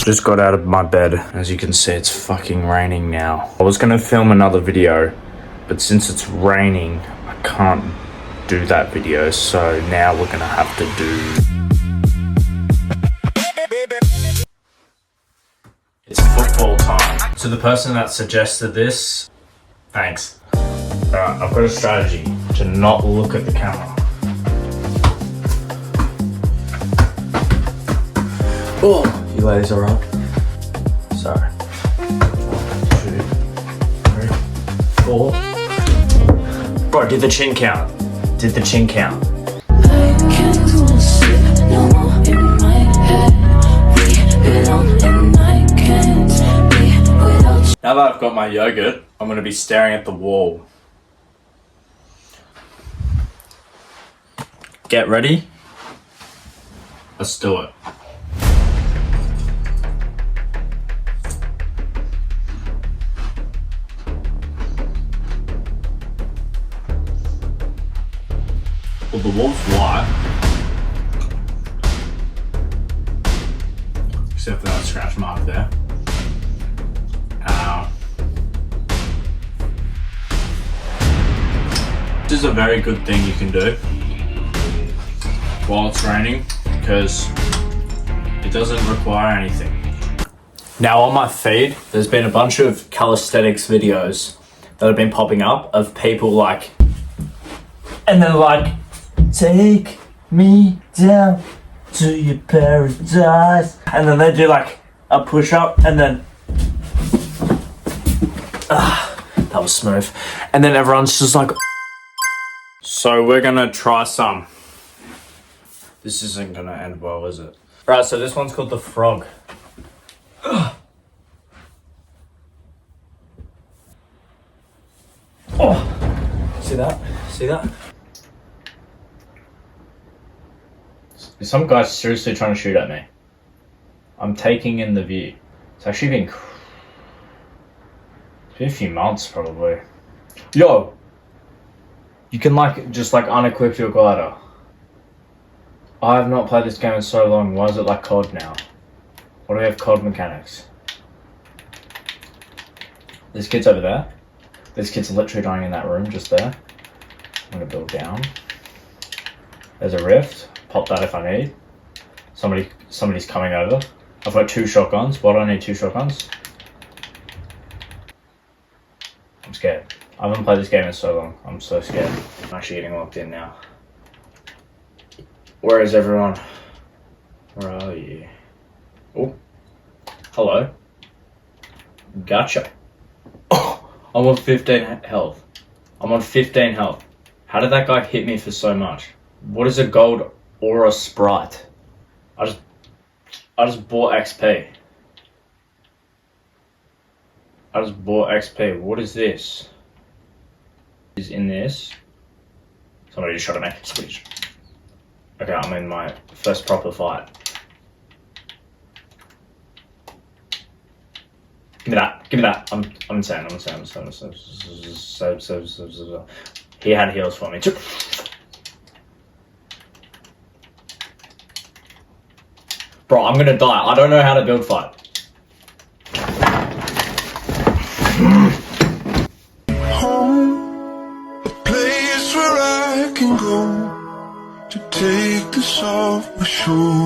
Just got out of my bed. As you can see, it's fucking raining now. I was gonna film another video, but since it's raining, I can't do that video. So now we're gonna have to do... It's football time. To the person that suggested this, thanks. Alright, I've got a strategy to not look at the camera. Oh, you ladies alright? Sorry. 1, 2, 3, 4. Bro, did the chin count? Did the chin count? I can't sleep no more in my head. We belong and I can't be without you. Now that I've got my yogurt, I'm gonna be staring at the wall. Get ready. Let's do it. Well, the wall's white. Except for that scratch mark there. This is a very good thing you can do while it's raining, because it doesn't require anything. Now on my feed, there's been a bunch of calisthenics videos that have been popping up of people like, and they're like, take me down to your paradise. And then they do like a push up and then, that was smooth. And then everyone's just like, so we're gonna try some. This isn't gonna end well, is it? Right, so this one's called the frog. Oh, see that? See that? Some guy's seriously trying to shoot at me. I'm taking in the view. It's actually been a few months probably. Yo! You can just unequip your glider. I have not played this game in so long. Why is it like COD now? Why do we have COD mechanics? This kid's over there. This kid's literally dying in that room just there. I'm gonna build down. There's a rift. Pop that if I need. Somebody's coming over. I've got 2 shotguns. Why do I need 2 shotguns? I'm scared. I haven't played this game in so long. I'm so scared. I'm actually getting locked in now. Where is everyone? Where are you? Oh. Hello. Gotcha. Oh, I'm on 15 health. I'm on 15 health. How did that guy hit me for so much? What is a gold aura sprite? I just bought XP. I just bought XP. What is this? Is in this? Somebody just shot at me. Okay, I'm in my first proper fight. Give me that. Give me that. I'm insane. He had heals for me. Bro, I'm gonna die. I don't know how to build fight. Home, a place where I can go to take this off my shoulders.